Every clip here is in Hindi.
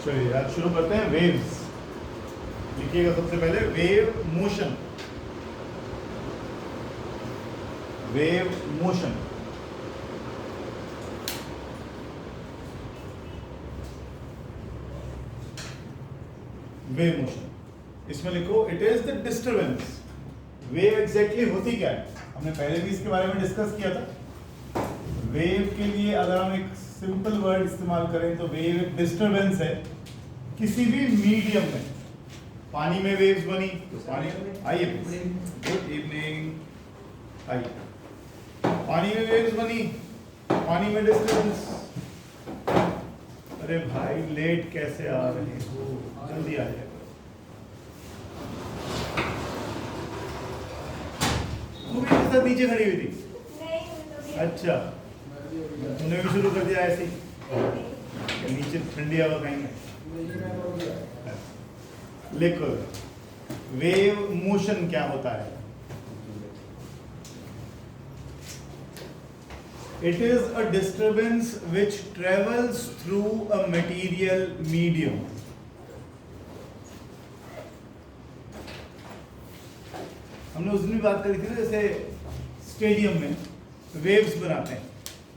चलिए आज शुरू करते हैं वेव्स। लिखिएगा सबसे पहले wave motion. Wave motion, wave motion, इसमें लिखो it is the disturbance. Wave exactly होती क्या है, हमने पहले भी इसके बारे में डिस्कस किया था। वेव के लिए अगर हम एक सिंपल वर्ड इस्तेमाल करें तो वेव एक डिस्टरबेंस है किसी भी मीडियम में। पानी में वेव्स बनी तो पानी, आइए गुड इवनिंग, आइए, पानी में वेव्स बनी, पानी में डिस्टरबेंस। अरे भाई लेट कैसे आ रहे हो, जल्दी आ जाए। तू भी मेरे साथ नीचे खड़ी हुई थी? अच्छा, तूने भी शुरू कर दिया ऐसे ही, नीचे ठंडी हवा खाएंगे। लिखो वेव मोशन क्या होता है। It is a disturbance which travels through a material medium. हमने उस दिन भी बात करी थी ना, जैसे स्टेडियम में वेव्स बनाते हैं,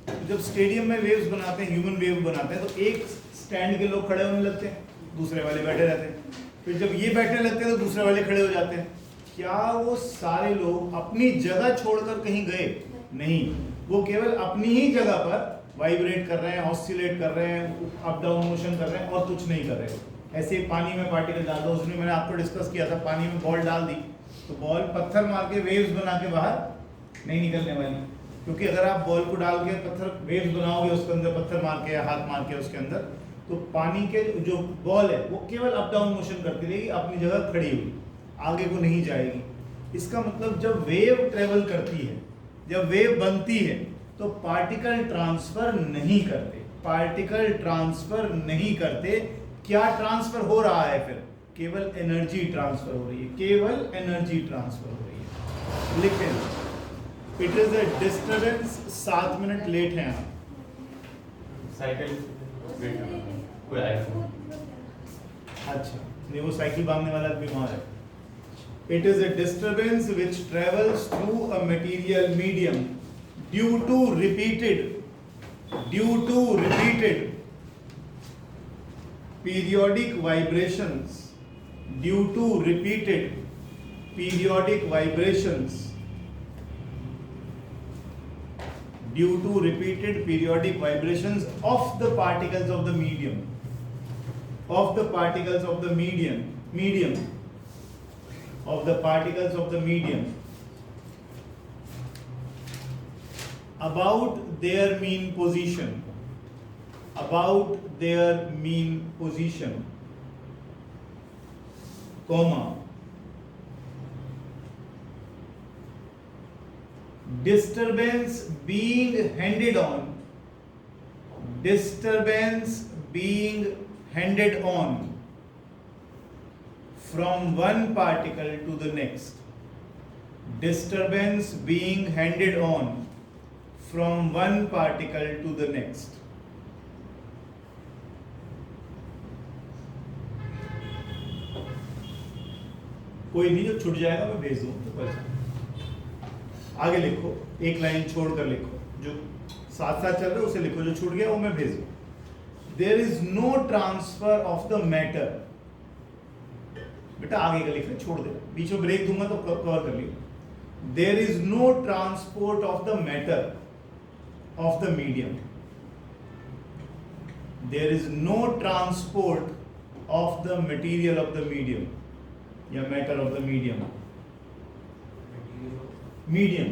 तो जब स्टेडियम में वेव्स बनाते हैं, ह्यूमन वेव बनाते हैं, तो एक स्टैंड के लोग खड़े होने लगते हैं, दूसरे वाले बैठे रहते हैं, फिर जब ये बैठने लगते हैं तो दूसरे वाले खड़े हो जाते हैं। क्या वो सारे लोग अपनी जगह छोड़कर कहीं गए? नहीं, वो केवल अपनी ही जगह पर वाइब्रेट कर रहे हैं, ऑसिलेट कर रहे हैं, अप डाउन मोशन कर रहे हैं और कुछ नहीं कर रहे। ऐसे पानी में पार्टिकल डाल दो, उसमें मैंने आपको डिस्कस किया था, पानी में बॉल डाल दी तो बॉल पत्थर मार के वेव्स बना के बाहर नहीं निकलने वाली, क्योंकि अगर आप बॉल को डाल के पत्थर वेव्स बनाओगे उसके अंदर, पत्थर मार के या हाथ मार के उसके अंदर, तो पानी के जो बॉल है वो केवल अप डाउन मोशन करती रहेगी, अपनी जगह खड़ी हुई, आगे को नहीं जाएगी। इसका मतलब जब वेव ट्रेवल करती है, जब वेव बनती है, तो पार्टिकल ट्रांसफर नहीं करते, पार्टिकल ट्रांसफर नहीं करते। क्या ट्रांसफर हो रहा है फिर? केवल एनर्जी ट्रांसफर हो रही है, केवल एनर्जी ट्रांसफर हो रही है। लेकिन it is a disturbance. 7 minute late हैं आप। साइकिल कोई आईफोन, अच्छा नहीं, वो साइकिल बांधने वाला बीमार है। It is a disturbance which travels through a material medium due to repeated periodic vibrations, due to repeated periodic vibrations, due to repeated periodic vibrations of the particles of the medium, of the particles of the medium, of the particles of the medium, about their mean position, about their mean position, comma, disturbance being handed on, disturbance being handed on from one particle to the next, disturbance being handed on from one particle to the next. कोई नहीं, जो छूट जाएगा मैं भेज दूँ तो बस। आगे लिखो, एक लाइन छोड़कर लिखो, जो साथ साथ चल रहे उसे लिखो, जो छूट गया वो मैं भेज दूँ। There is no transfer of the matter. बेटा आगे का लिखना छोड़ दे, बीच में ब्रेक दूंगा तो कवर कर लियो। There is no transport of the matter of the medium. There is no transport of the material of the medium या matter of the medium, medium,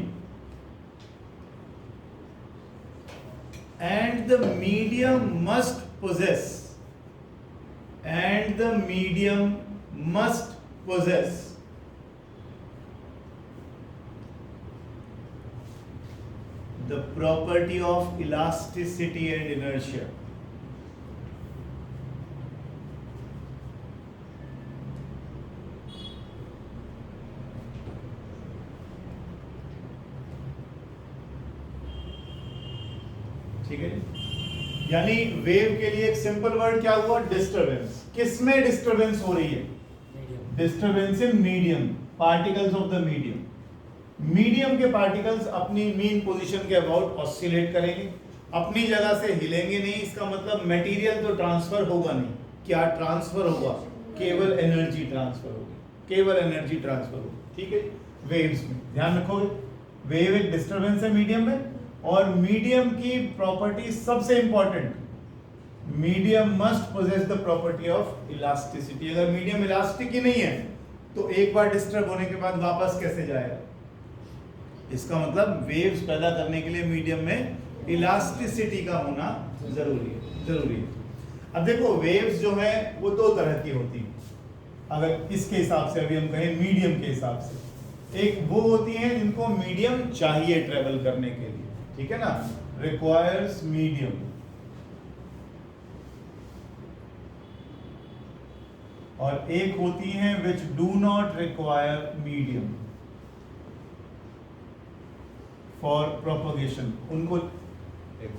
and the medium must possess, and the medium must possess the property of elasticity and inertia. ठीक है, यानी वेव के लिए एक सिंपल वर्ड क्या हुआ, डिस्टरबेंस। किसमें डिस्टरबेंस हो रही है, disturbance in medium, particles of the medium. Medium के पार्टिकल्स अपनी मीन पोजीशन के अबाउट ऑसिलेट करेंगे, अपनी जगह से हिलेंगे नहीं। इसका मतलब मटेरियल तो ट्रांसफर होगा नहीं। क्या ट्रांसफर होगा, केवल एनर्जी ट्रांसफर होगी, केवल एनर्जी ट्रांसफर होगी। ठीक है, वेव्स में ध्यान रखोगे, वेव एक डिस्टरबेंस है मीडियम में, और मीडियम की प्रॉपर्टी सबसे important, medium must possess the property of elasticity. अगर मीडियम इलास्टिक ही नहीं है तो एक बार डिस्टर्ब होने के बाद वापस कैसे जाएगा। इसका मतलब वेव्स पैदा करने के लिए मीडियम में इलास्टिसिटी का होना जरूरी है। अब देखो वेव्स जो है वो दो तरह की होती है, अगर इसके हिसाब से अभी हम कहें मीडियम के हिसाब से। एक वो होती हैं जिनको मीडियम चाहिए ट्रेवल करने के लिए, ठीक है ना, रिक्वायर्स मीडियम। और एक होती हैं which do not require medium for propagation, उनको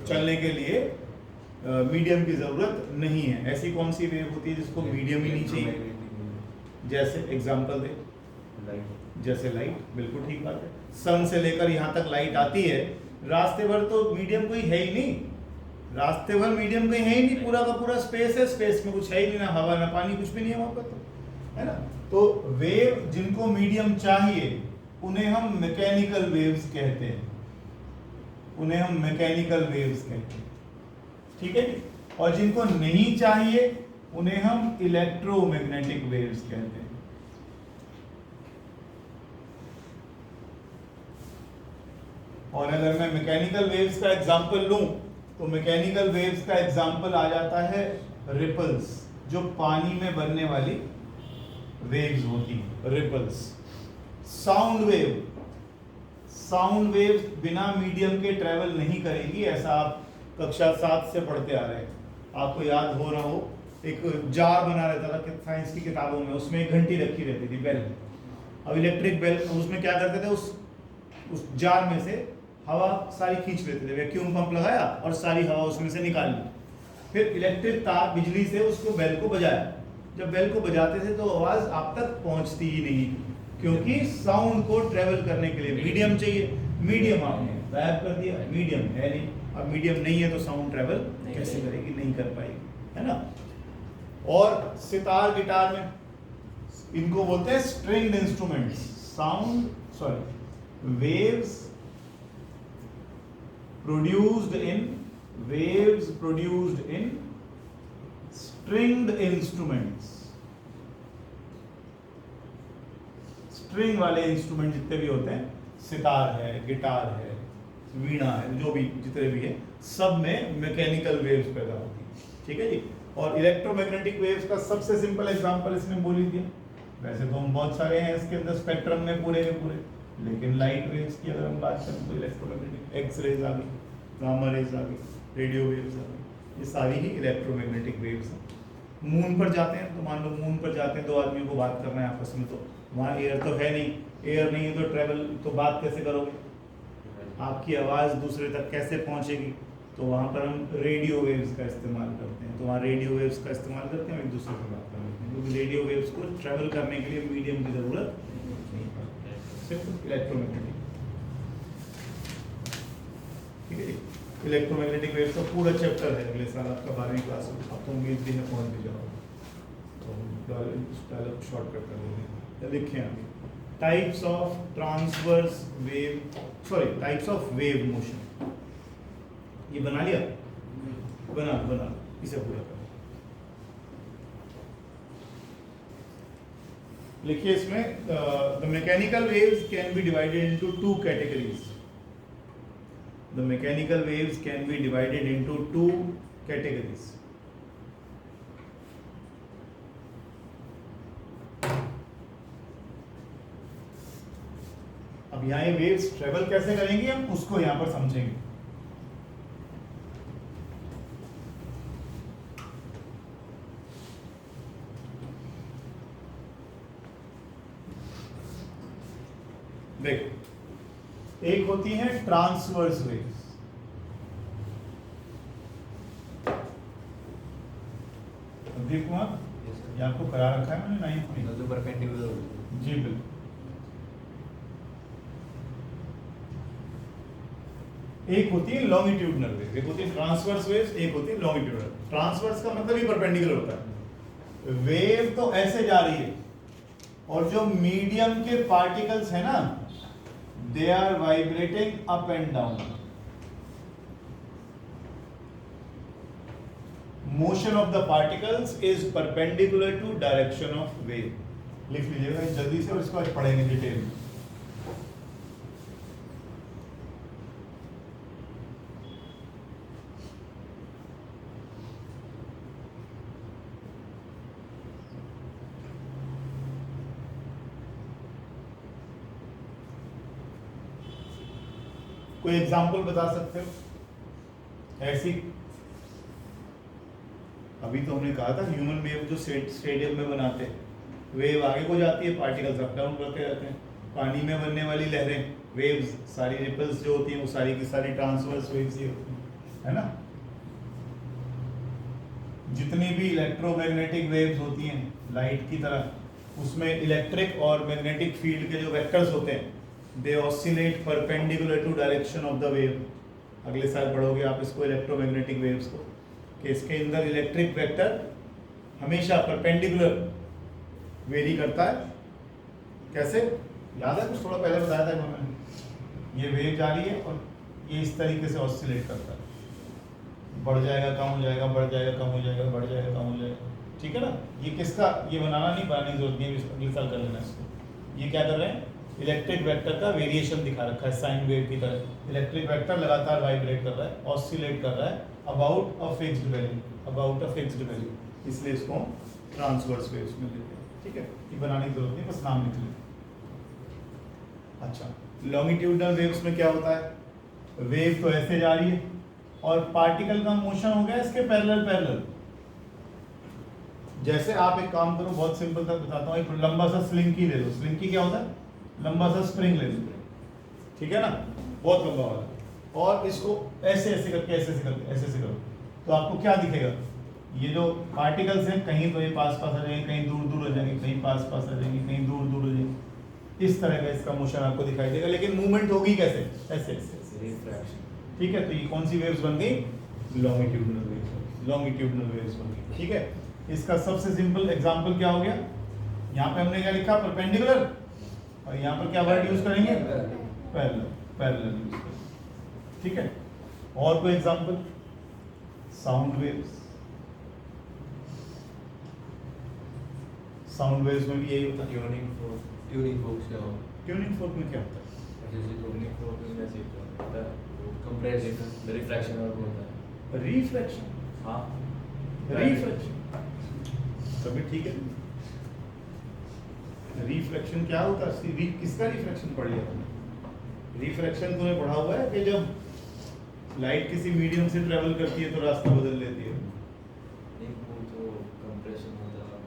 चलने के लिए मीडियम की जरूरत नहीं है। ऐसी कौन सी वेव होती है जिसको मीडियम ही नहीं चाहिए, जैसे एग्जांपल दे, जैसे लाइट, बिल्कुल ठीक बात है। सन से लेकर यहाँ तक लाइट आती है, रास्ते भर तो मीडियम कोई है ही नहीं, रास्ते भर मीडियम कोई है ही नहीं, पूरा का पूरा स्पेस है, स्पेस में कुछ है ही नहीं, ना हवा ना पानी, कुछ भी नहीं है वहां पर, तो है ना। तो वेव जिनको मीडियम चाहिए उन्हें हम मैकेनिकल वेव्स कहते हैं, उन्हें हम मैकेनिकल वेव्स कहते हैं, ठीक है। और जिनको नहीं चाहिए उन्हें हम इलेक्ट्रोमैग्नेटिक वेव्स कहते हैं। और अगर मैं मैकेनिकल वेव्स का एग्जांपल लूं तो मैकेनिकल वेव्स का एग्जांपल आ जाता है रिपल्स, जो पानी में बनने वाली वेव्स होती हैं, ripples. Sound wave, sound wave बिना मीडियम के ट्रेवल नहीं करेगी, ऐसा आप कक्षा 7 से पढ़ते आ रहे हैं। आपको याद हो रहा हो, एक जार बना रहता था साइंस की किताबों में, उसमें एक घंटी रखी रहती थी, बेल। अब इलेक्ट्रिक बेल, उसमें क्या करते थे, उस जार में से हवा सारी खींच लेते थे, वैक्यूम पंप लगाया और सारी हवा उसमें से निकाल ली। फिर इलेक्ट्रिक तार, बिजली से उसको बेल को बजाया। जब बेल को बजाते थे तो आवाज आप तक पहुंचती ही नहीं, क्योंकि साउंड को ट्रेवल करने के लिए मीडियम चाहिए। मीडियम आपने गायब कर दिया, मीडियम है नहीं। अब मीडियम नहीं है तो साउंड ट्रेवल कैसे करेगी, नहीं कर पाएगी, है ना। और सितार, गिटार में इनको बोलते हैं stringed instruments. Waves produced in stringed instruments। String वाले इंस्ट्रूमेंट जितने भी होते हैं, सितार है, गिटार है, वीणा है, जो भी जितने भी है, सब में मैकेनिकल वेव्स पैदा होती है, ठीक है जी। और इलेक्ट्रोमैग्नेटिक वेव्स का सबसे सिंपल एग्जांपल इसमें बोल ही दिया। वैसे तो हम बहुत सारे हैं इसके अंदर स्पेक्ट्रम में पूरे के पूरे, लेकिन लाइट वेव्स की अगर हम बात करें तो इलेक्ट्रोमैग्नेटिक, एक्स रेज आ गई, गामा रेज आ गई, रेडियो वेव्स आ गई, ये सारी ही इलेक्ट्रोमैग्नेटिक वेव्स हैं। मून पर जाते हैं तो मान लो मून पर जाते हैं, दो आदमियों को बात करना है आपस में, तो वहाँ एयर तो है नहीं, एयर नहीं है तो ट्रेवल, तो बात कैसे करोगे, आपकी आवाज़ दूसरे तक कैसे पहुँचेगी, तो वहाँ पर हम रेडियो वेव्स का इस्तेमाल करते हैं। तो वहाँ रेडियो वेव्स का इस्तेमाल करते हैं, एक दूसरे से बात करते हैं, क्योंकि रेडियो वेव्स को ट्रेवल करने के लिए मीडियम की ज़रूरत नहीं पड़ती, सिर्फ इलेक्ट्रोमैग्नेटिक, ठीक है। इलेक्ट्रोमैग्नेटिक वेव्स का पूरा चैप्टर है अगले साल आपका 12वीं क्लास में, आप तो उम्मीद भी है पहुँच भी जाओगे, तो शॉर्टकट कर देंगे। लिखें अभी, types of transverse wave, sorry types of wave motion, ये बना लिया, बना इसे पूरा कर लिखिए। इसमें the mechanical waves can be divided into two categories. The mechanical waves can be divided into two categories. अब यहाँ ये वेव्स ट्रेवल कैसे करेंगी हम उसको यहाँ पर समझेंगे। देखो, एक होती है ट्रांसवर्स वेव्स। संदीप कुमार, ये आपको करा रखा है मैंने 9th में। जो परपेंडिकुलर होगी। जी बिल्कुल। एक होती है लॉन्गिट्यूडनल वेव, एक होती है ट्रांसवर्स वेव्स, एक होती है लॉन्गिट्यूडनल। ट्रांसवर्स का मतलब ही परपेंडिकुलर होता है। वेव तो ऐसे जा रही है और जो मीडियम के पार्टिकल्स है ना, they are vibrating up and down. Motion of the particles is perpendicular to direction of wave. लिख लीजिएगा जल्दी से और इसको आज पढ़ेंगे डिटेल में। कोई एग्जाम्पल बता सकते हो ऐसी? अभी तो हमने कहा था ह्यूमन वेव जो स्टेडियम में बनाते हैं, वेव आगे को जाती है, पार्टिकल्स अप डाउन करते रहते हैं। पानी में बनने वाली लहरें, वेव्स, सारी रिपल्स जो होती हैं वो सारी की सारी ट्रांसवर्स वेव्स ही होती हैं, है ना। जितनी भी इलेक्ट्रोमैग्नेटिक वेव्स होती हैं लाइट की तरह, उसमें इलेक्ट्रिक और मैग्नेटिक फील्ड के जो वेक्टर्स होते हैं, they oscillate perpendicular to direction of the wave. अगले साल पढ़ोगे आप इसको, इलेक्ट्रोमैग्नेटिक वेव्स को, कि इसके अंदर इलेक्ट्रिक वेक्टर हमेशा परपेंडिकुलर वेरी करता है। कैसे याद है? कुछ थोड़ा पहले बताया था इन्होंने। ये वेव जा रही है और ये इस तरीके से ऑसिलेट करता है, बढ़ जाएगा कम हो जाएगा, बढ़ जाएगा कम हो जाएगा, बढ़ जाएगा कम हो जाएगा, ठीक है ना। ये किसका, ये बनाना नहीं, बनाने की जरूरत नहीं, अगले साल कर लेना इसको। ये क्या कर रहे हैं? इलेक्ट्रिक वेक्टर का वेरिएशन दिखा रखा है साइन वेव की तरह। इलेक्ट्रिक वेक्टर लगातार वाइब्रेट कर रहा है, ऑसिलेट कर रहा है about a fixed value, about a fixed value, इसलिए इसको ट्रांसवर्स वेव्स में लेते हैं, ठीक है। ये बनाने की जरूरत नहीं, बस नाम लिख लें। अच्छा, लॉन्गिट्यूडनल वेव्स में क्या होता है? वेव तो ऐसे जा रही है और पार्टिकल का मोशन हो गया इसके पैरेलल। जैसे आप एक काम करो, बहुत सिंपल सा बताता हूँ, एक लंबा सा स्लिंकी ले लो। स्लिंकी क्या होता है? लंबा सा स्प्रिंग ले लो, ठीक है ना, बहुत लंबा वाला, और इसको ऐसे ऐसे करके ऐसे ऐसे करो, तो आपको क्या दिखेगा? ये जो पार्टिकल्स हैं, कहीं तो ये पास आ जाएंगे, कहीं दूर हो जाएंगे, कहीं पास आ जाएंगे, कहीं दूर हो जाएंगे। इस तरह का इसका मोशन आपको दिखाई देगा, लेकिन मूवमेंट होगी कैसे? ऐसे रिफ्रैक्शन, ठीक है। तो ये कौन सी वेव्स बन गई? लॉन्गिट्यूडनल वेव्स, लॉन्गिट्यूडनल वेव्स बन गई, ठीक है। इसका सबसे सिंपल एग्जांपल क्या हो गया? यहाँ पे हमने क्या लिखा? परपेंडिकुलर, और यहाँ पर क्या वर्ड यूज करेंगे? पैरेलल यूज करेंगे, ठीक है। और कोई example? Sound waves, sound waves में भी यही होता है। ट्यूनिंग फोर्स क्या होगा? ट्यूनिंग फोर्क में क्या होता है? जैसे ट्यूनिंग फोर्स में जैसे होता है कंप्रेशन, रिफ्रैक्शन और होता है रिफ्रैक्शन। हाँ, रिफ्रैक्शन तभी ठीक है। रिफ्रैक्शन क्या होता है? किसका रिफ्रैक्शन पढ़ लिया तुमने? रिफ्रैक्शन तुमने पढ़ा हुआ है कि जब लाइट किसी मीडियम से ट्रेवल करती है तो रास्ता बदल लेती है। एक वो तो कंप्रेशन होता है,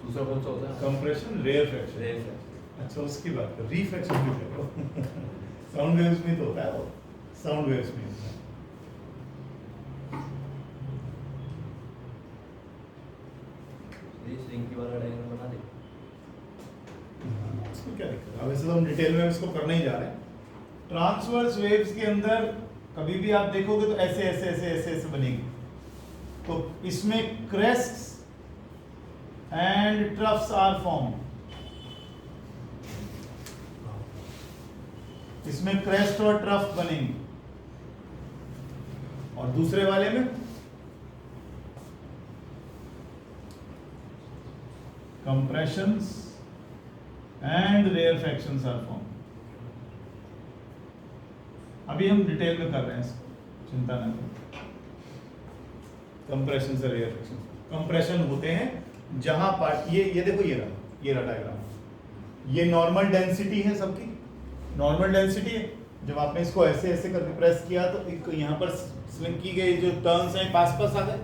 दूसरा कौन सा होता है? Compression, rarefaction. रेफ्रैक्शन। अच्छा, उसकी बात कर, रिफ्रैक्शन भी करो। साउंड वेव्स में तो होता है वो, साउंड वेव्स में होता है। ये स्लिंकी वाला डायग्राम बना दे। इसको क्या दिक्कत है? अब वैसे तो हम डिटेल में इसको करने ही जा रहे हैं। ट्रांसवर्स वेव्स के अंदर कभी भी आप देखोगे तो ऐसे ऐसे ऐसे ऐसे ऐसे बनेगी। तो इसमें क्रेस्ट्स एंड ट्रफ्स आर फॉर्म। इसमें क्रेस्ट और ट्रफ बनेंगे, और दूसरे वाले में कंप्रेशंस एंड रेयरफैक्शंस आर फॉर्म। अभी हम डिटेल में कर रहे हैं इसको, चिंता ना करो। कंप्रेशन से रेयरफैक्शन, कंप्रेशन होते हैं जहां पार्ट, ये देखो, ये रहा डायग्राम। ये नॉर्मल डेंसिटी है सबकी, नॉर्मल डेंसिटी है। जब आपने इसको ऐसे ऐसे करके प्रेस किया तो एक यहाँ पर स्लिंक की गई जो टर्न्स हैं पास आ गए,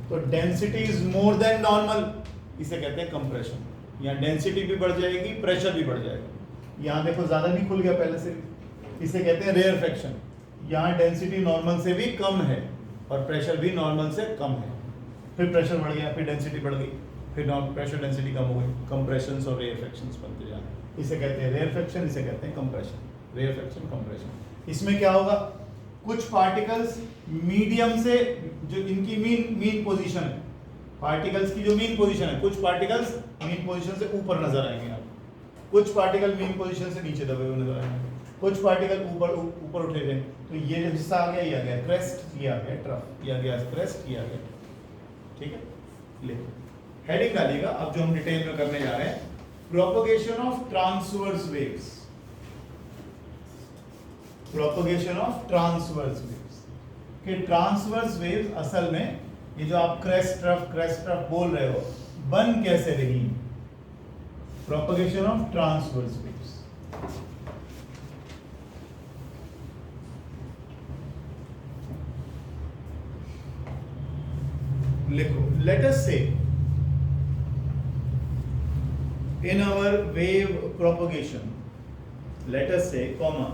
तो density is more than normal, इसे कहते हैं कंप्रेशन। यहाँ डेंसिटी भी बढ़ जाएगी, प्रेशर भी बढ़ जाएगा। यहाँ देखो ज्यादा नहीं खुल गया पहले से, इसे कहते हैं रेयरफैक्शन। यहाँ डेंसिटी नॉर्मल से भी कम है और प्रेशर भी नॉर्मल से कम है, फिर प्रेशर बढ़ गया, फिर डेंसिटी बढ़ गई, फिर नॉन प्रेशर डेंसिटी कम हो गई, कंप्रेशंस और रेयरफेक्शंस बनते जा रहे हैं। इसे कहते हैं रेयरफेक्शन, इसे कहते हैं कंप्रेशन। Rarefaction, compression. इसमें क्या होगा, कुछ पार्टिकल्स मीडियम से, जो इनकी मीन पोजीशन है, पार्टिकल्स की जो मीन पोजीशन है, कुछ पार्टिकल्स मीन पोजीशन से ऊपर नजर आएंगे आपको, कुछ पार्टिकल मीन पोजीशन से नीचे दबे हुए नजर आएंगे, कुछ पार्टिकल ऊपर उठे हुए। तो ये जो हिस्सा आ गया, ये आ गया क्रेस्ट, ये आ गया ट्रफ, ये आ गया क्रेस्ट, ये आ गया। ठीक है, लिखो, हेडिंग डालिएगा। अब जो हम डिटेल में करने जा रहे हैं, propagation of transverse waves, propagation of transverse waves. कि ट्रांसवर्स वेव्स असल में ये जो आप क्रेस्ट ट्रफ बोल रहे हो, बन कैसे रही? Propagation of transverse waves. लिखो, लेट अस से in our wave propagation, let us say comma,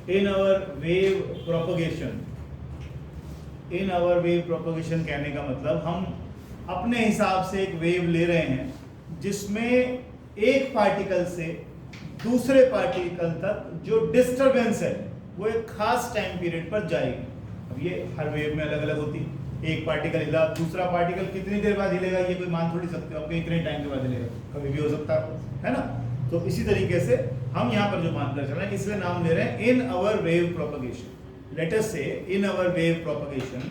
in our wave propagation, in our wave propagation कहने का मतलब हम अपने हिसाब से एक वेव ले रहे हैं जिसमें एक पार्टिकल से दूसरे पार्टिकल तक जो डिस्टरबेंस है वो एक खास टाइम पीरियड पर जाएगी। अब ये हर वेव में अलग अलग होती है। एक पार्टिकल हिला, दूसरा पार्टिकल कितनी देर बाद हिलेगा ये कोई मान थोड़ी सकते हो, आपके इतने टाइम के बाद हिलेगा, कभी भी हो सकता है ना। तो इसी तरीके से हम यहाँ पर जो मानकर चल रहे हैं, इसलिए नाम ले रहे हैं in our wave propagation. Let us say in our wave propagation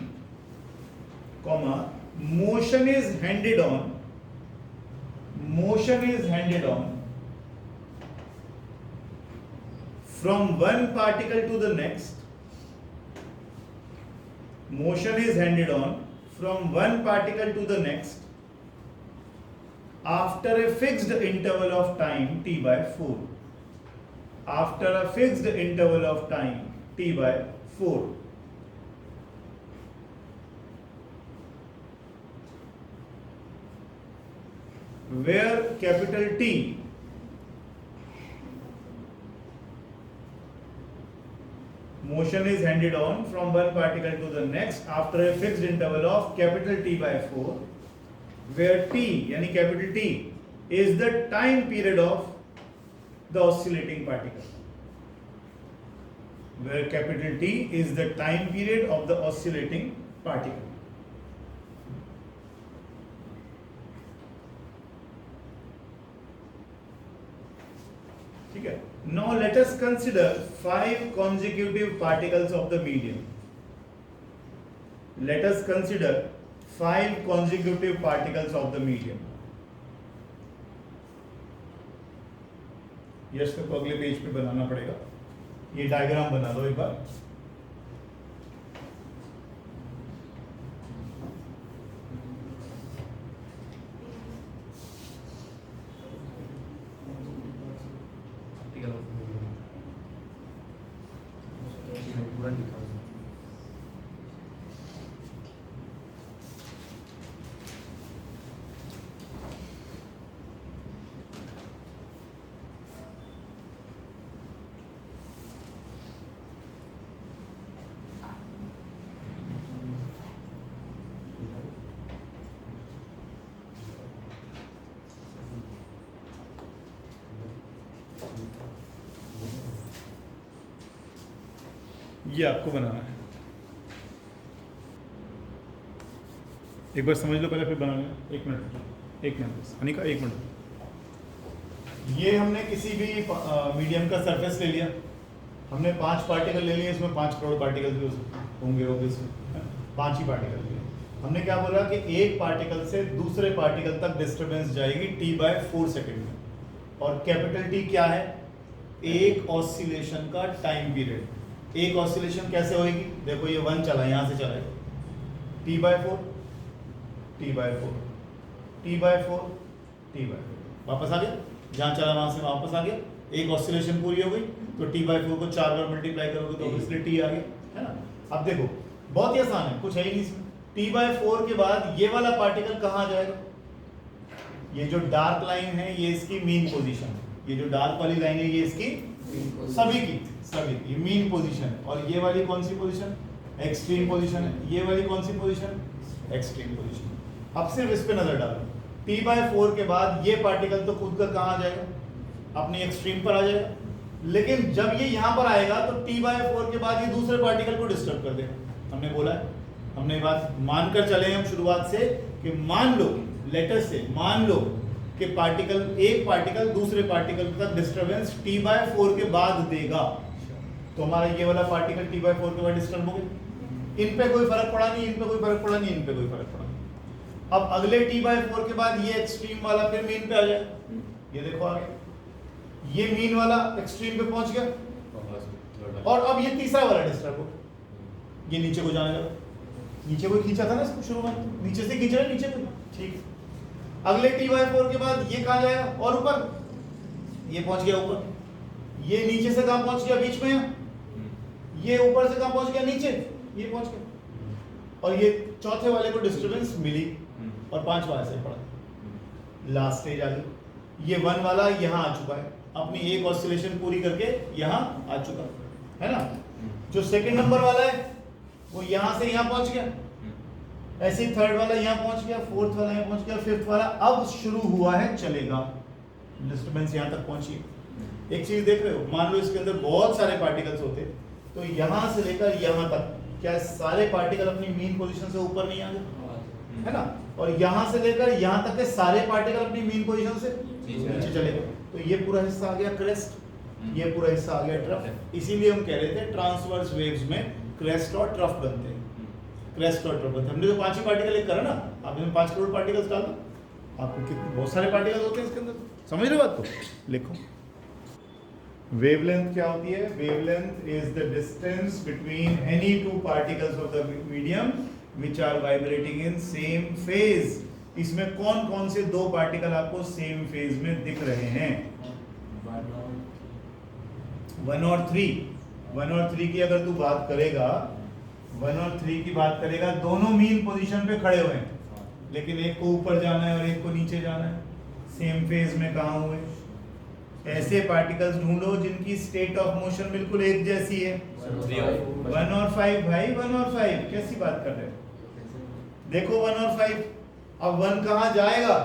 comma, motion is handed on, motion is handed on from one particle to the next, motion is handed on from one particle to the next after a fixed interval of time t by 4, after a fixed interval of time t by 4, where capital T motion is handed on from one particle to the next after a fixed interval of capital T by 4, where T यानी capital T is the time period of the oscillating particle, where capital T is the time period of the oscillating particle. ठीक है। Now let us consider 5 consecutive particles of the medium. Let us consider 5 consecutive particles of the medium. यश को अगले पेज पे बनाना पड़ेगा। ये डायग्राम बना दो एक बार। पूरा लिखा हुआ है। ये आपको बनाना है, एक बार समझ लो पहले फिर बना लेना। एक मिनट बस अनिका, एक मिनट। ये हमने किसी भी मीडियम का सरफेस ले लिया, हमने 5 पार्टिकल ले लिए, इसमें 5 करोड़ पार्टिकल भी होंगे ऑब्वियसली, 5 ही पार्टिकल लिए। हमने क्या बोला कि एक पार्टिकल से दूसरे पार्टिकल तक डिस्टर्बेंस जाएगी t/4 सेकेंड में, और कैपिटल T क्या है? एक ऑसिलेशन का टाइम पीरियड। एक ऑसिलेशन कैसे होगी? देखो ये 1 चला, यहाँ से चलेगा t/4 वापस आ गया, जहाँ चला वहां से वापस आ गया। एक ऑसिलेशन पूरी हो गई तो t/4 को 4 बार मल्टीप्लाई करोगे तो ऑब्वियसली t आ गया, है ना। अब देखो बहुत ही आसान है, कुछ है ही नहीं इसमें। t/4 के बाद ये वाला पार्टिकल कहाँ जाएगा? ये जो डार्क लाइन है ये इसकी मीन पोजीशन है, ये जो डार्क वाली लाइन है ये इसकी सभी की मीन पोजीशन है। और ये वाली कौन सी पोजीशन? एक्सट्रीम पोजीशन है। ये वाली कौन सी पोजीशन? Extreme position. अब सिर्फ इस पे नजर डालो, T/4 के बाद ये पार्टिकल तो कूद कर कहाँ आ जाएगा, अपनी एक्सट्रीम पर आ जाएगा, लेकिन जब ये यहाँ पर आएगा तो T/4 के बाद ये दूसरे पार्टिकल को डिस्टर्ब कर देगा। हमने बोला है, हमने बात मानकर चले हम शुरुआत से कि मान लो, लेटर से मान लो कि पार्टिकल, एक पार्टिकल दूसरे पार्टिकल तक डिस्टरबेंस T/4 के बाद देगा, तो हमारा ये वाला पार्टिकल T/4 के बाद डिस्टर्ब हो गया। इन पे कोई फर्क पड़ा नहीं, इन पे कोई फर्क पड़ा नहीं, इन पे कोई फर्क पड़ा नहीं। अब अगले T/4 के बाद ये एक्सट्रीम वाला फिर मीन पे आ जाएगा, ये देखो आ गया, ये मीन वाला एक्सट्रीम पे पहुंच गया, और अब ये तीसरा वाला डिस्टर्ब हो गया, ये नीचे को जाने लगा। नीचे कोई खींचा था ना इसको शुरू में, नीचे से खींच रहा है, नीचे को, ठीक है। अगले T/4 के बाद ये कहाँ जाएगा, और ऊपर, ये पहुंच गया ऊपर, ये नीचे से कहाँ पहुंच गया, बीच में, ये ऊपर से कहाँ पहुंच गया, नीचे, ये पहुंच गया, और ये चौथे वाले को डिस्टरबेंस मिली, और पांचवा ऐसे पड़ा, लास्ट स्टेज आ गई। ये 1 वाला यहाँ आ चुका है, अपनी एक ऑसिलेशन पूरी करके यहाँ आ चुका है ना। जो सेकंड नंबर वाला है वो यहाँ से यहाँ पहुंच गया, ऐसे ही थर्ड वाला यहाँ पहुंच गया, फोर्थ वाला यहाँ पहुंच गया, फिफ्थ वाला अब शुरू हुआ है चलेगा, डिस्टरबेंस यहाँ तक पहुंची है। एक चीज देख रहे हो, मान लो इसके अंदर बहुत सारे पार्टिकल्स होते तो यहाँ से लेकर यहाँ तक क्या सारे पार्टिकल अपनी मीन पोजीशन से ऊपर नहीं आ गए, है ना, और यहाँ से लेकर यहाँ तक के सारे पार्टिकल अपनी मीन पोजीशन से नीचे चले गए, तो ये पूरा हिस्सा आ गया क्रेस्ट, ये पूरा हिस्सा आ गया ट्रफ। इसीलिए हम कह रहे थे ट्रांसवर्स वेव्स में क्रेस्ट और ट्रफ बनते हैं, क्रेस्ट और ट्रफ बनते हैं। हमने तो 5 ही पार्टिकल एक करा ना, आप इसमें 5 करोड़ पार्टिकल्स डाल दो, आपको कितने बहुत सारे पार्टिकल्स होते हैं इसके अंदर, समझ रहे हो बात को, लिखो। वेवलेंथ क्या होती है, wavelength is the distance between any two particles of the medium which are vibrating in same phase. इसमें कौन कौन से दो पार्टिकल आपको सेम फेज में दिख रहे हैं, 1 और 3। 1 और 3 की अगर तू बात करेगा, 1 और 3 की बात करेगा, दोनों मीन पोजीशन पे खड़े हुए हैं, लेकिन एक को ऊपर जाना है और एक को नीचे जाना है, सेम फेज में कहाँ हुए। ऐसे पार्टिकल्स ढूंढो जिनकी स्टेट ऑफ मोशन बिल्कुल एक जैसी है। 1 और 5 भाई, 1 और 5 कैसी बात कर रहे हो, देखो 1 और 5, अब 1 कहाँ जाएगा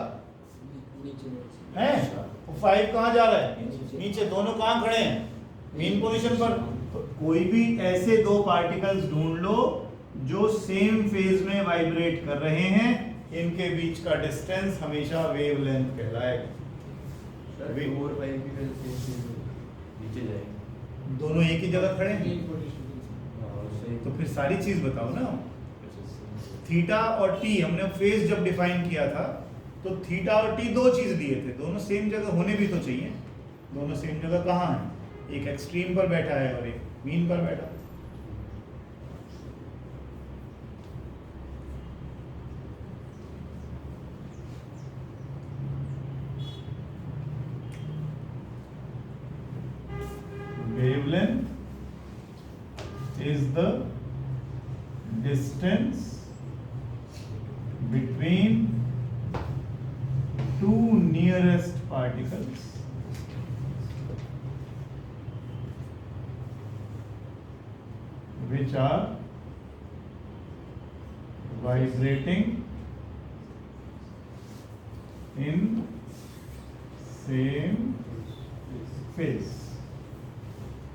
है, 5 कहाँ जा रहा है नीचे, दोनों कहाँ खड़े हैं मीन पोजीशन पर। तो कोई भी ऐसे दो पार्टिकल्स ढूंढ लो जो सेम फेज में वाइब्रेट कर रहे हैं, इनके बीच का डिस्टेंस हमेशा वेवलेंथ कहलाएगा। नीचे जाएंगे, दोनों एक ही जगह खड़े हैं, तो फिर सारी चीज बताओ ना। थीटा और टी हमने फेज जब डिफाइन किया था तो थीटा और टी दो चीज दिए थे, दोनों सेम जगह होने भी तो चाहिए। दोनों सेम जगह कहाँ है, एक एक्सट्रीम पर बैठा है और एक मीन पर बैठा है। Wavelength is the distance between two nearest particles which are vibrating in same phase।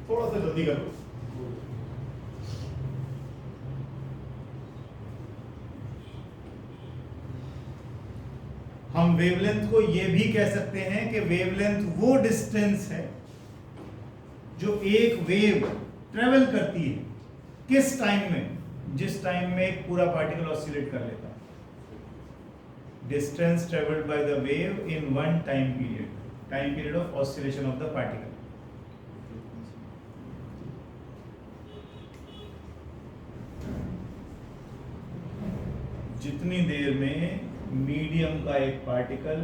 थोड़ा सा जल्दी करो। हम वेवलेंथ को यह भी कह सकते हैं कि वेवलेंथ वो डिस्टेंस है जो एक वेव ट्रेवल करती है किस टाइम में, जिस टाइम में एक पूरा पार्टिकल ऑसिलेट कर लेता है। Distance travelled by the wave in one time period of oscillation of the particle. जितनी देर में मीडियम का एक पार्टिकल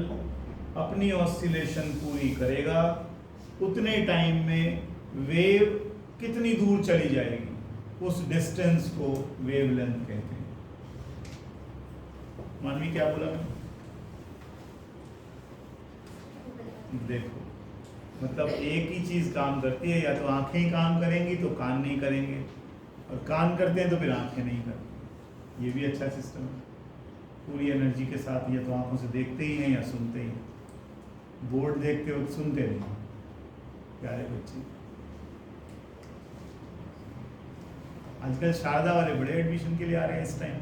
अपनी ऑसिलेशन पूरी करेगा, उतने टाइम में वेव कितनी दूर चली जाएगी, उस डिस्टेंस को वेवलेंथ कहते हैं। मानवी क्या बोला मैं, देखो मतलब एक ही चीज काम करती है, या तो आंखें काम करेंगी तो कान नहीं करेंगे, और कान करते हैं तो फिर आंखें नहीं करती। ये भी अच्छा सिस्टम है। पूरी एनर्जी के साथ, या तो आंखों से देखते ही हैं या सुनते ही हैं। बोर्ड देखते वक्त सुनते नहीं, प्यारे बच्चे। आजकल शारदा वाले बड़े एडमिशन के लिए आ रहे हैं इस टाइम,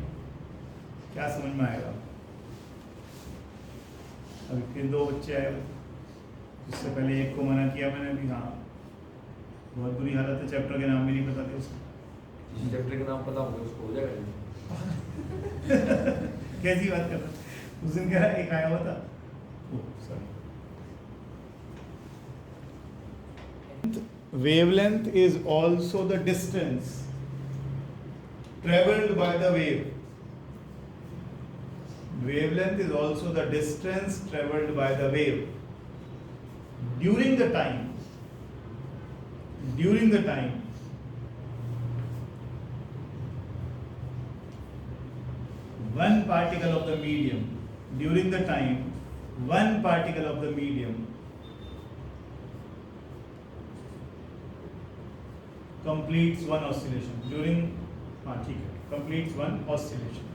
क्या समझ में आएगा? अभी फिर 2 बच्चे आए, इससे पहले एक को मना किया मैंने भी, हाँ बहुत बुरी हालत है, चैप्टर के नाम भी नहीं पता थे उसको। जिस चैप्टर के नाम पता होगा उसको हो जाएगा। कैसी बात कर रहा? उस दिन कह रहा एक आया हुआ था, sorry. Wavelength is also the distance traveled by the wave. Wavelength is also the distance traveled by the wave during the time one particle of the medium completes one oscillation completes one oscillation.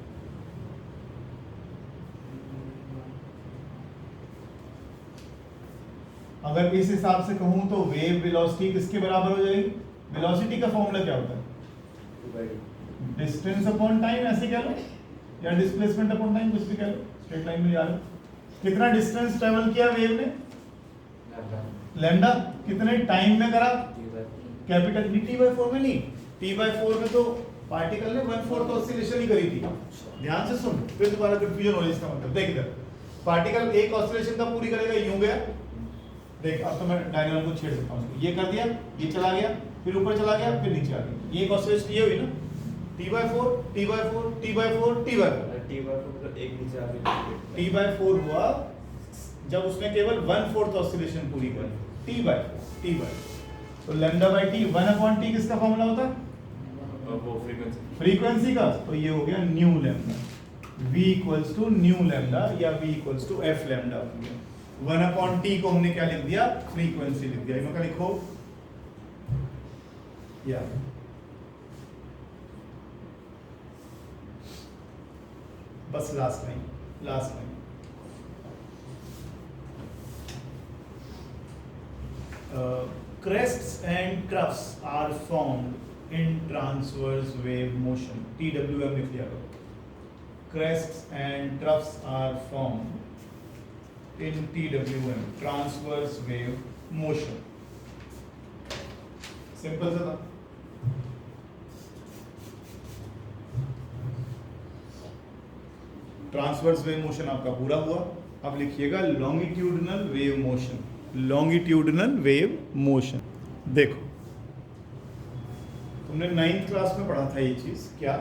अगर इस हिसाब से कहूं तो वेव वेलोसिटी किसके बराबर हो जाएगी? वेलोसिटी का फॉर्मूला क्या होता है? डिस्टेंस अपॉन टाइम, ऐसे कह लो, या डिस्प्लेसमेंट अपॉन टाइम, कुछ भी कह लो, स्ट्रेट लाइन में जा रहे हो। कितना डिस्टेंस ट्रेवल किया वेव ने? लैम्डा। कितने टाइम में करा? कैपिटल T/4 में नहीं, T/4 में तो पार्टिकल ने 1/4 ऑसिलेशन ही करी थी। ध्यान से सुन, फिर दोबारा कंफ्यूजन हो इसका मतलब। देख इधर, पार्टिकल एक ऑसिलेशन का पूरी करेगा, यूं गया, देख अब तो मैं डायग्राम को छेड़ सकता हूं। ये कर दिया, ये चला गया, फिर ऊपर चला गया, फिर नीचे आ गया, ये एक ऑसिलेशन ये हुई ना, T/4 T/4 T/4 T/4 मतलब एक नीचे आ गया। T/4 हुआ जब उसने केवल 1/4 ऑसिलेशन पूरी करी, T/4। तो लैम्डा बाई टी 1/t किसका फॉर्मूला होता है? वो फ्रीक्वेंसी का। तो ये हो गया nu lambda, v equals to nu lambda या v equals to f lambda हो गया। 1/t को हमने क्या लिख दिया? फ्रीक्वेंसी लिख दिया। इनका लिखो या बस last line crests and troughs are formed in transverse wave motion. TWM लिख दिया करो। Crests and troughs are formed in TWM, transverse wave motion. Simple सा था। ट्रांसवर्स वेव मोशन आपका पूरा हुआ। अब लिखिएगा longitudinal wave motion. Longitudinal wave motion. देखो तुमने 9th क्लास में पढ़ा था ये चीज, क्या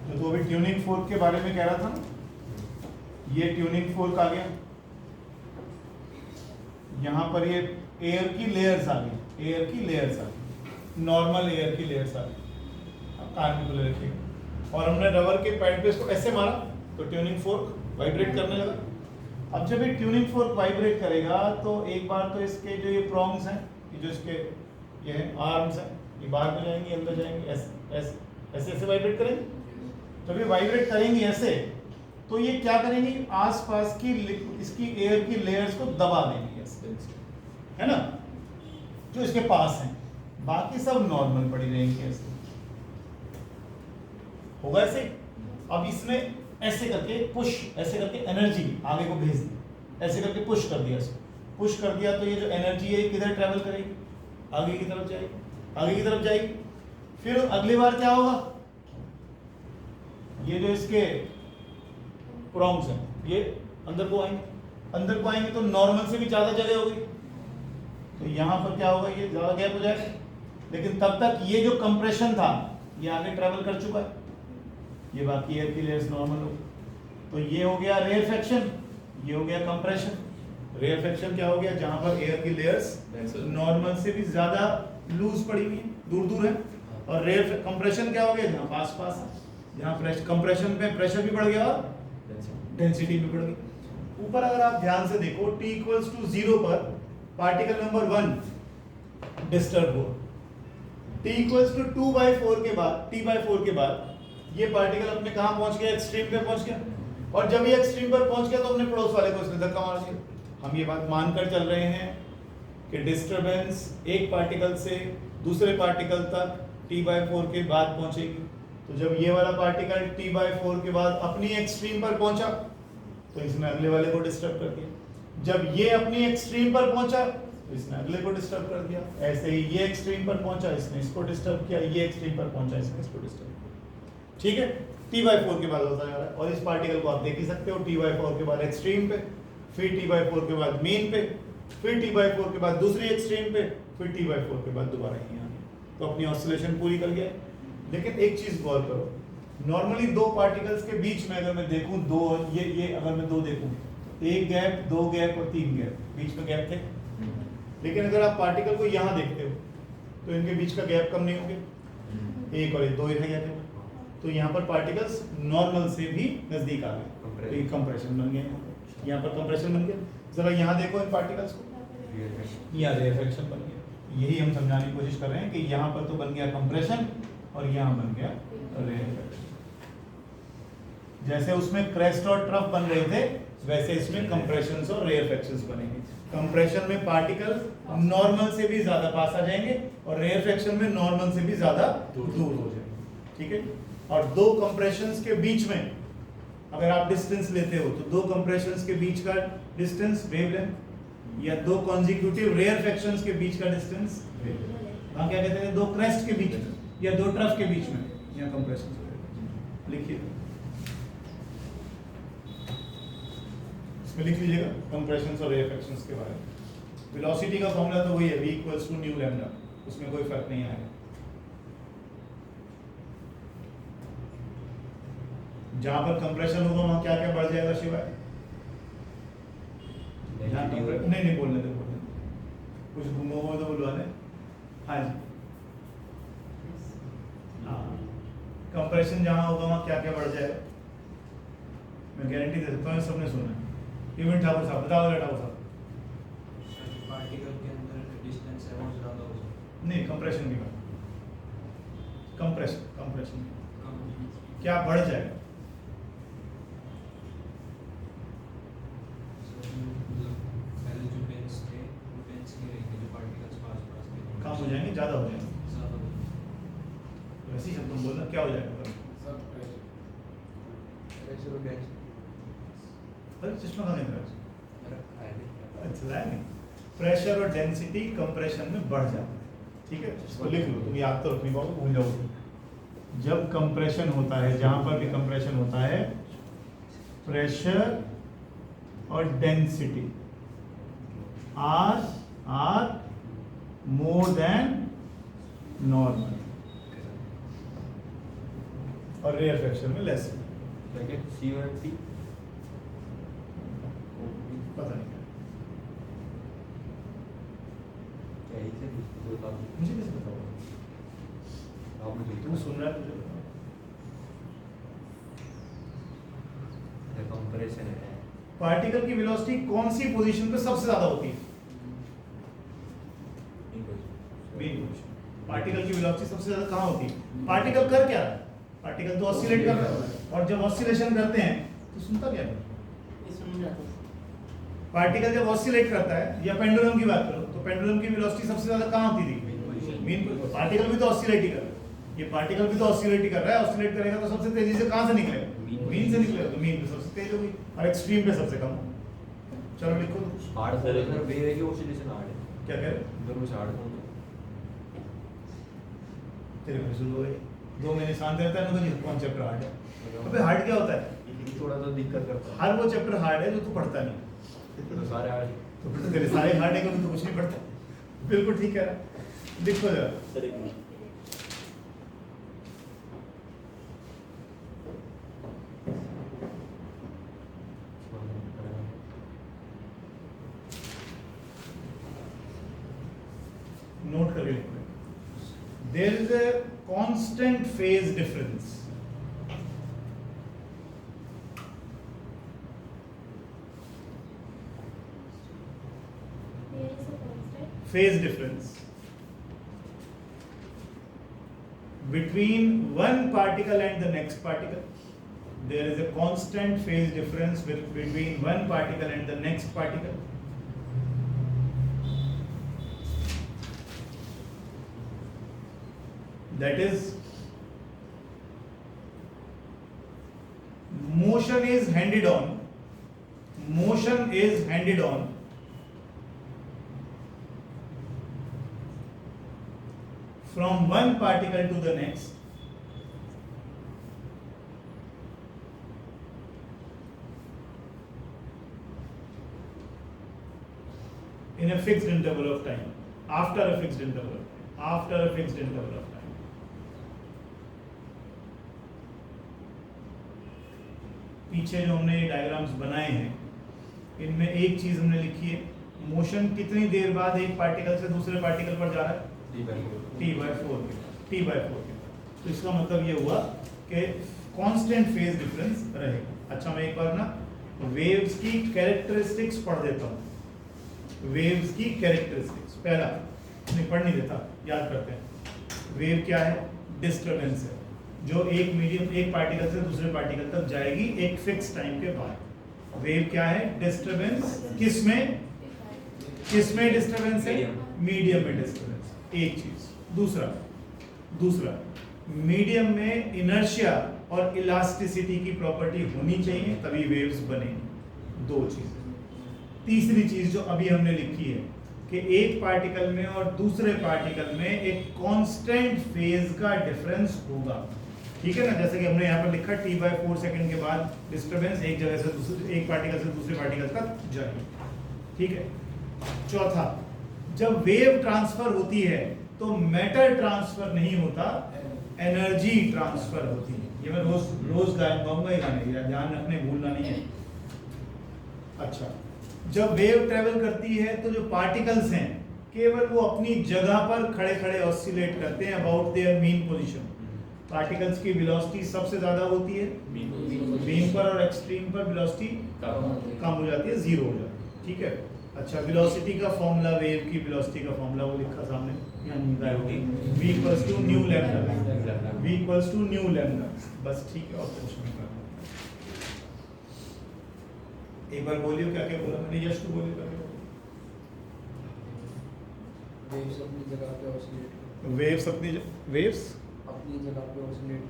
जो तो अभी ट्यूनिंग फोर्क के बारे में कह रहा था ना, ये ट्यूनिंग फोर्क आ गया, यहाँ पर ये एयर की लेयर्स आ गई, नॉर्मल एयर की लेयर्स आ गई। अब कान में खुले रखिएगा। और हमने रबर के पैड पे इसको ऐसे मारा तो ट्यूनिंग फोर्क वाइब्रेट करने लगा। अब जब ये ट्यूनिंग फोर्क वाइब्रेट करेगा तो एक बार तो इसके जो ये प्रॉन्ग्स हैं, ये जो इसके ये आर्म्स हैं, ये बाहर में जाएंगे, अंदर जाएंगे, ऐसे वाइब्रेट करेंगे। जब ये वाइब्रेट करेंगी ऐसे, तो ये क्या करेंगी? आसपास की इसकी एयर की लेयर्स को दबा देंगी ऐसे, है ना, जो इसके पास हैं। बाकी सब नॉर्मल पड़ी रहेंगी ऐसे, होगा ऐसे। अब इसमें ऐसे करके पुश, ऐसे करके एनर्जी आगे को भेज दी, ऐसे करके पुश कर दिया इसको। पुश कर दिया तो ये जो एनर्जी है किधर ट्रेवल करेगी? आगे की तरफ जाएगी, फिर अगली बार क्या होगा? ये जो इसके प्रॉन्ग्स हैं ये अंदर को आएंगे तो नॉर्मल से भी ज्यादा जगह होगी, तो यहाँ पर क्या होगा? ये ज्यादा गैप हो जाएगा। लेकिन तब तक ये जो कंप्रेशन था ये आगे ट्रेवल कर चुका है, ये बाकी एयर की लेयर्स नॉर्मल हो। तो ये हो गया रेयरफेक्शन, ये हो गया कंप्रेशन। रेयरफेक्शन क्या हो गया? जहां पर एयर की लेयर्स नॉर्मल से भी ज्यादा लूज पड़ी हुई है, दूर है। और कंप्रेशन क्या हो गया? जहां पास है, जहां कंप्रेशन पे प्रेशर भी बढ़ गया और डेंसिटी भी बढ़ गई। ऊपर अगर आप ध्यान से देखो, t = 0 पर पार्टिकल नंबर 1 डिस्टर्ब हो, t = 2/4 के बाद, t/4 के बाद ये पार्टिकल अपने कहां पहुंच गया? एक्सट्रीम पे पहुंच गया। और जब ये एक्सट्रीम पर पहुंच गया तो अपने पड़ोस वाले को इसने धक्का मार दिया। हम ये बात मानकर चल रहे हैं कि डिस्टरबेंस एक पार्टिकल से दूसरे पार्टिकल तक t/4 के बाद पहुंचेगी। तो जब ये वाला पार्टिकल t/4 के बाद अपनी एक्सट्रीम पर पहुंचा तो इसने अगले वाले को डिस्टर्ब कर दिया। जब ये अपनी एक्सट्रीम पर पहुंचा तो इसने अगले को डिस्टर्ब कर दिया। ऐसे ही ये एक्सट्रीम पर पहुंचा, इसने इसको डिस्टर्ब किया, ये एक्सट्रीम पर पहुंचा, इसने इसको डिस्टर्ब किया। ठीक है, t/4 के बाद होता जा रहा है। और इस पार्टिकल को आप देख ही सकते हो, t/4 के बाद एक्सट्रीम पे, फिर t/4 के बाद मीन पे, फिर t/4 के बाद दूसरी एक्सट्रीम पे, फिर t/4 के बाद दोबारा यहाँ तो अपनी ऑसिलेशन पूरी कर गया। लेकिन एक चीज गौर करो, नॉर्मली दो पार्टिकल्स के बीच में अगर मैं देखूं, दो ये अगर मैं दो देखूं, एक गैप, दो गैप और तीन गैप, बीच में गैप थे। लेकिन अगर आप पार्टिकल को यहाँ देखते हो तो इनके बीच का गैप कम नहीं होंगे, एक और एक, दो ही है गैप। तो यहाँ पर पार्टिकल्स नॉर्मल से भी नजदीक आ गए, तो ये कंप्रेशन बन गया। यहाँ पर कंप्रेशन बन गया। जरा यहाँ देखो इन पार्टिकल्स को, यहाँ रेयरफेक्शन बन गया। यही हम समझाने की कोशिश कर रहे हैं कि यहाँ पर तो बन गया कंप्रेशन और यहाँ बन गया रेयरफेक्शन। जैसे उसमें क्रेस्ट और ट्रफ बन रहे थे वैसे इसमें कंप्रेशंस और रेयरफेक्शंस बनेंगे। कंप्रेशन में पार्टिकल नॉर्मल से भी ज्यादा पास आ जाएंगे और रेयरफेक्शन में नॉर्मल से भी ज्यादा दूर हो जाएंगे। ठीक है, और दो कंप्रेशंस के बीच में अगर आप डिस्टेंस लेते हो तो दो कंप्रेशंस के बीच का डिस्टेंस वेवलेंथ, या दो कॉन्जिक्यूटिव रेयरफेक्शंस के बीच का डिस्टेंस वेवलेंथ। हाँ, क्या कहते हैं, दो क्रेस्ट के बीच में या दो ट्रफ के बीच में, यहाँ कंप्रेशन लिखिए, इसमें लिख लीजिएगा कंप्रेशंस और रेयरफेक्शंस के बारे में। वेलोसिटी का फॉर्मूला तो वही है, v = न्यू लैम्डा, उसमें कोई फर्क नहीं आएगा। जहां पर कंप्रेशन होगा वहां क्या क्या बढ़ जाएगा शिवाय? नहीं बोलने दे, कुछ घूमोगे तो बुलवा दे। हाँ जी, हाँ, कंप्रेशन जहां होगा वहां क्या क्या बढ़ जाएगा? मैं गारंटी दे सकता हूँ, सबने सुना है। इवन ठाकुर साहब बताओ, ठाकुर साहब। पार्टिकल के अंदर डिस्टेंस है वो ज्यादा हो जाए। नहीं, कंप्रेशन की बात, कंप्रेशन क्या बढ़ जाएगा? पहले जो बेंच थे वो बेंच के रहेंगे, जो पार्टिकल्स पास थे कम हो जाएंगे, ज्यादा हो जाएंगे। ज्यादा हो जाएंगे। वैसे ही शब्द में बोलना, क्या हो जाएगा? अरे चश्मा कहाँ है? अच्छा, प्रेशर और डेंसिटी कंप्रेशन में बढ़ जाता है। ठीक है, इसको लिख लो, तुम याद तो रखने पाओगे, भूल जाओगे। जब कंप्रेशन होता है, जहां पर भी कंप्रेशन होता है, प्रेशर और density are more than normal, और रेयरफेक्शन में लेस। C1T पता नहीं क्या ही से मुझे कैसे पता होगा? आप मुझे तू सुन रहा है, तुझे पता। कंप्रेशन है। पार्टिकल की वेलोसिटी कौन सी पोजीशन पे सबसे ज्यादा होती है? Main position. पार्टिकल की वेलोसिटी सबसे ज्यादा कहाँ होती है? पार्टिकल कर क्या रहा है? पार्टिकल तो ऑसिलेट कर रहा है, और जब ऑसिलेशन करते हैं तो सुनता क्या है? पार्टिकल जब ऑसिलेट करता है, या पेंडुलम की बात करो तो पेंडुलम की वेलोसिटी सबसे ज्यादा कहाँ होती थी? मेन। पार्टिकल भी तो ऑसिलेट ही कर रहा है, ये पार्टिकल भी तो ऑसिलेट ही कर रहा है। ऑसिलेट करेगा तो सबसे तेजी से कहाँ से निकलेगा? मीन से निकलेगा, तो मीन पे सबसे तेज होगी और एक्सट्रीम पे सबसे कम। चलो लिखो, हार्ड सर इधर वेव है कि ऑसिलेशन हार्ड है? क्या कह रहे? दोनों से हार्ड हो। तेरे को शुरू हो गई 2 महीने शांत रहता है ना, तो कौन चैप्टर हार्ड है? अबे हार्ड क्या होता है? थोड़ा सा दिक्कत करता है। हर वो चैप्टर हार्ड है जो तू पढ़ता नहीं। तो सारे हार्ड। तो फिर तो तेरे सारे हार्ड है क्योंकि तू कुछ नहीं पढ़ता। बिल्कुल ठीक है, लिखो जरा। सर एक मिनट। नोट करके लिखो। There is a constant phase difference. There is a constant Phase difference between one particle and the next particle. there is a constant phase difference between one particle and the next particle. That is, motion is handed on from one particle to the next in a fixed interval of time, after a fixed interval of time. पीछे जो हमने डायग्राम्स बनाए हैं, इनमें एक चीज हमने लिखी है, मोशन कितनी देर बाद एक पार्टिकल से दूसरे पार्टिकल पर जा रहा है? t/4 के। तो इसका मतलब ये हुआ कि कांस्टेंट फेज डिफरेंस रहेगा। अच्छा, मैं एक बार ना वेव्स की कैरेक्टरिस्टिक्स पढ़ देता हूँ। वेव्स की कैरेक्टरिस्टिक्स, पहला नहीं पढ़ नहीं देता, याद करते हैं। वेव क्या है? डिस्टर्बेंस है जो एक पार्टिकल से दूसरे पार्टिकल तक जाएगी एक फिक्स टाइम के बाद। वेव क्या है? डिस्टर्बेंस। किसमें डिस्टर्बेंस है? मीडियम में डिस्टर्बेंस। एक चीज। दूसरा मीडियम में इनर्शिया और इलास्टिसिटी की प्रॉपर्टी होनी चाहिए, तभी वेव्स बनेंगी। दो चीजें। तीसरी चीज जो अभी हमने लिखी है कि एक पार्टिकल में और दूसरे पार्टिकल में एक कांस्टेंट फेज का डिफरेंस होगा। ठीक है ना? जैसे कि हमने यहाँ पर लिखा t/4 सेकंड के बाद डिस्टर्बेंस एक पार्टिकल से दूसरे पार्टिकल तक जाएगी। ठीक है। चौथा, जब वेव ट्रांसफर होती है तो मैटर ट्रांसफर नहीं होता, एनर्जी ट्रांसफर होती है। ये मैं रोज गाऊंगा ये गाने, ध्यान रखने, भूलना नहीं है। अच्छा, जब वेव ट्रेवल करती है तो जो पार्टिकल्स हैं केवल वो अपनी जगह पर खड़े खड़े ऑसिलेट करते हैं about their mean position. Particles की वेलोसिटी सबसे ज्यादा होती है मीन पर, और एक्सट्रीम पर वेलोसिटी कम हो जाती है, जीरो हो जाती है। ठीक है। अच्छा, वेलोसिटी का फॉर्मूला, वेव की वेलोसिटी का फॉर्मूला वो लिखा सामने, v equals to nu lambda. बस ठीक है, और कुछ नहीं करना। एक बार बोलिए क्या क्या बोला मैंने? यश तो बोलिए क्या क्या बोला? वेव्स अपनी जगह पे ऑसिलेट, वेव्स अपनी जगह पे ऑसिलेट।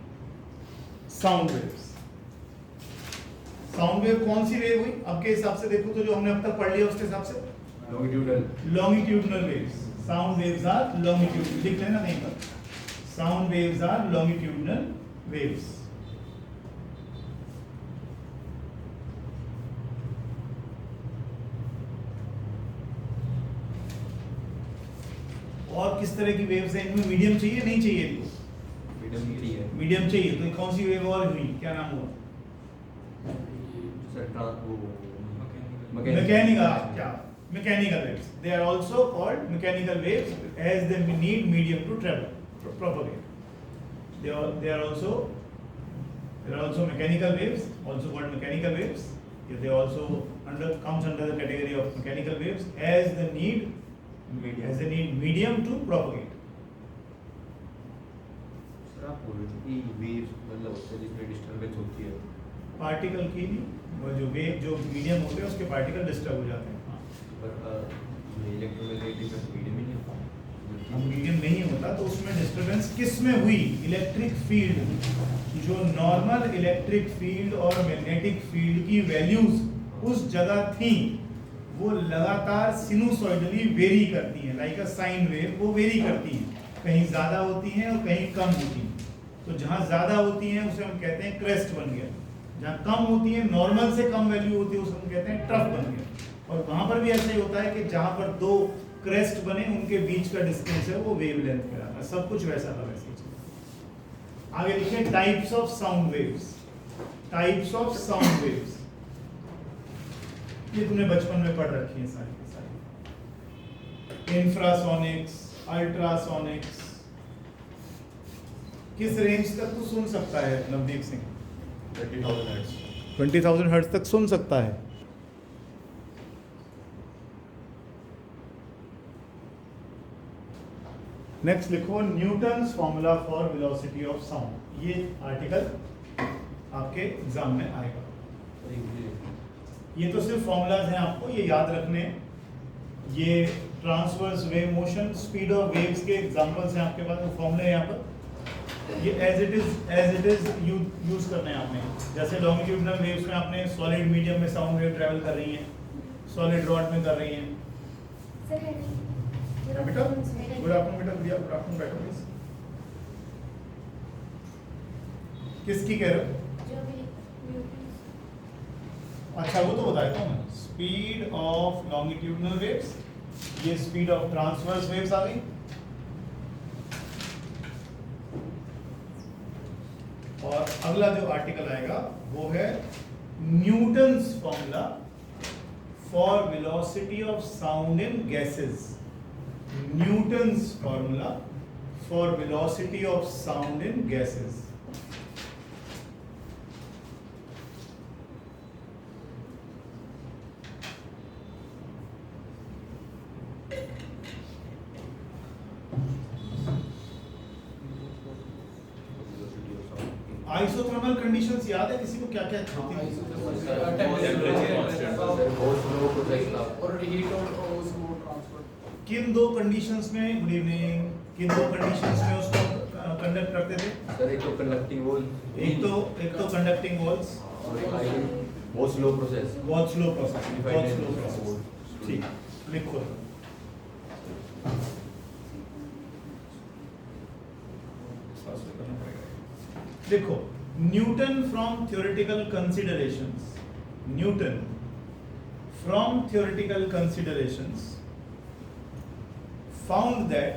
साउंड वेव कौन सी वेव हुई आपके हिसाब से? देखो तो जो हमने अब तक पढ़ लिया उसके हिसाब से longitudinal waves. Sound waves are longitudinal, लिख लेना नहीं पर। Sound waves are longitudinal waves. और किस तरह की वेव्स हैं इनमें? मीडियम चाहिए, नहीं चाहिए इनको? मीडियम चाहिए। तो कौन सी वेव और हुई, क्या नाम हुआ? Mechanical waves. They are also called mechanical waves as they need medium to travel, propagate. They are also mechanical waves, also called mechanical waves. They also comes under the category of mechanical waves as they need medium to propagate. Sir आप बोल रहे थे कि वेव्स मतलब उससे जिसमें डिस्टर्बेंस होती है पार्टिकल की नहीं, वो जो वेव जो मीडियम होते हैं उसके पार्टिकल डिस्टर्ब हो जाते हैं। हाँ, पर इलेक्ट्रोमैग्नेटिक मीडियम ही नहीं होता। अब मीडियम नहीं होता तो उसमें डिस्टर्बेंस किस में हुई? इलेक्ट्रिक फील्ड, जो नॉर्मल इलेक्ट्रिक फील्ड और मैग्नेटिक फील्ड की वैल्यूज उस जगह थी, वो लगातार सिनुसॉइडली वेरी करती हैं, लाइक अ साइन वेव, वो वेरी करती हैं, कहीं ज़्यादा होती हैं और कहीं कम होती हैं। तो जहाँ ज़्यादा होती हैं उसे हम कहते हैं क्रेस्ट बन गया, जहाँ कम होती है, नॉर्मल से कम वैल्यू होती है, उसे हम कहते हैं ट्रफ बन गया। और वहाँ पर भी ऐसा ही होता है कि जहाँ पर दो क्रेस्ट बने उनके बीच का डिस्टेंस है वो वेवलेंथ कहलाता है। सब कुछ वैसा था वैसे ही। आगे लिखे types of sound waves. Types of sound waves ये तुमने बचपन में पढ़ रखी है सारी की सारी। इंफ्रासोनिक्स, अल्ट्रासोनिक्स, किस रेंज तक तो सुन सकता है नवदीप सिंह? 20,000 हर्ट्ज तक सुन सकता है। नेक्स्ट लिखो Newton's formula for velocity of sound. ये आर्टिकल आपके एग्जाम में आएगा। ये तो सिर्फ फॉर्मूलाज हैं, आपको ये याद रखने हैं। ये transverse wave motion, speed of waves के एग्जांपल्स हैं आपके पास, वो फॉर्मूले यहाँ पर। ये एज इट इज यूज करने हैं आपने। जैसे लॉन्गिट्यूडिनल वेव्स में आपने सॉलिड मीडियम में साउंड वेव ट्रैवल कर रही हैं, सॉलिड रॉड में कर रही हैं। बेटा गुड आफ्टरनून बेटा, गुड आफ्टरनून बेटा प्लीज। किसकी कह रहे हो? अच्छा वो तो बताता हूँ मैं। स्पीड ऑफ लॉन्गिट्यूडिनल वेव्स, ये स्पीड ऑफ ट्रांसवर्स वेव्स आ गई। और अगला जो आर्टिकल आएगा वो है Newton's formula for velocity of sound in gases. Newton's formula for velocity of sound in gases. Isothermal conditions याद है किसी को क्या क्या होती है? और हीट और osmo ट्रांसफर। किन दो कंडीशंस में, गुड इवनिंग, किन दो कंडीशंस में उसको कंडक्ट करते थे? सर एक तो कंडक्टिंग वॉल, एक तो कंडक्टिंग वॉल्स, और एक आई बहुत स्लो प्रोसेस। बहुत स्लो प्रोसेस। ठीक, लिखो। देखो, Newton from theoretical considerations, Newton from theoretical considerations found that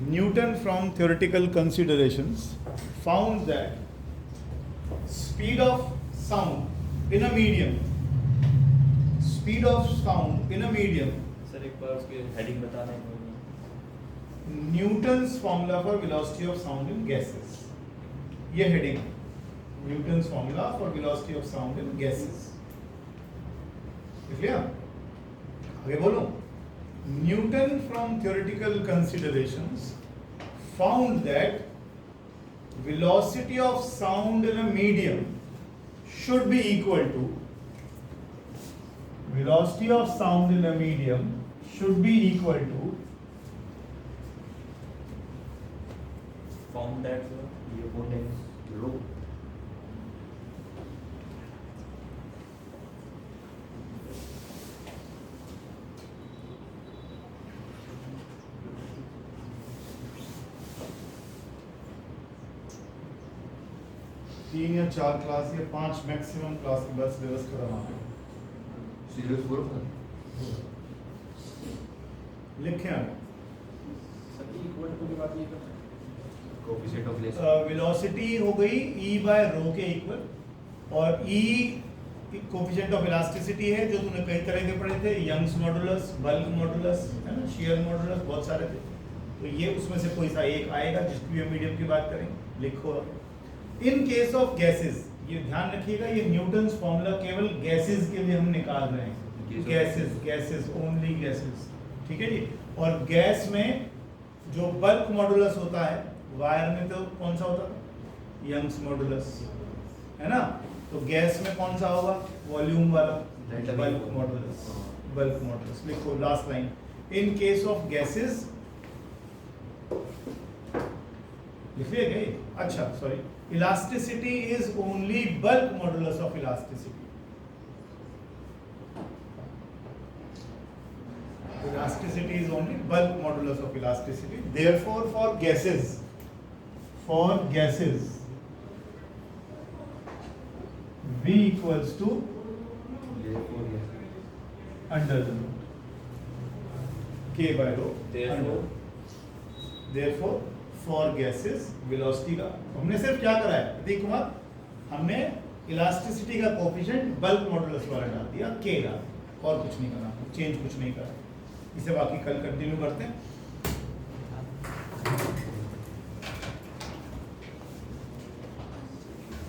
Newton from theoretical considerations found that speed of sound in a medium, speed of sound in a medium, sir एक बार उसके हेडिंग बता दें। Newton's formula for velocity of sound in gases, ये heading, Newton's formula for velocity of sound in gases। Clear? आगे बोलो। Newton from theoretical considerations found that velocity of sound in a medium should be equal to, velocity of sound in a medium should be equal to, found that ये बोल रहे हैं रो। तीन या चार क्लास या 5 मैक्सिमम क्लास की बस व्यवस्था करवाना है। सीरियस बोलो सर। लिखें आगे। सर इक्वल टू की बात ये कर कोएफिशिएंट ऑफ लेस वेलोसिटी हो गई E बाय रो के इक्वल, और E कोएफिशिएंट ऑफ इलास्टिसिटी है जो तूने कई तरह के पढ़े थे, यंग्स मॉडुलस, बल्क मॉडुलस, है ना, शियर मॉडुलस, बहुत सारे थे। तो ये उसमें से कोई सा एक आएगा जिसकी हम मीडियम की बात करेंगे। लिखो। इन केस ऑफ गैसेस, ये ध्यान रखिएगा, ये न्यूटन्स फॉर्मूला केवल गैसेस के लिए हम निकाल रहे हैं। गैसेस ओनली गैसेस, ठीक है जी। और गैस में जो बल्क मॉडुलस होता है, वायर में तो कौन सा होता है? यंग्स मॉडुलस, है ना। तो गैस में कौन सा होगा? वॉल्यूम वाला, बल्क मॉडुलस। बल्क मॉडुलस लिखो, last line. In case of gases लिखिए गए। अच्छा sorry, elasticity is only bulk modulus of elasticity. Elasticity is only bulk modulus of elasticity. Therefore, for gases, V equals to under the root K by rho. Therefore, for gases, velocity का हमने सिर्फ क्या करा है प्रतीक कुमार? हमने इलास्टिसिटी का कोफिशिएंट बल्क मॉडुलस वाला डाल दिया, K डाल, और कुछ नहीं करा, चेंज कुछ नहीं करा। इसे बाकी कल कंटिन्यू करते हैं।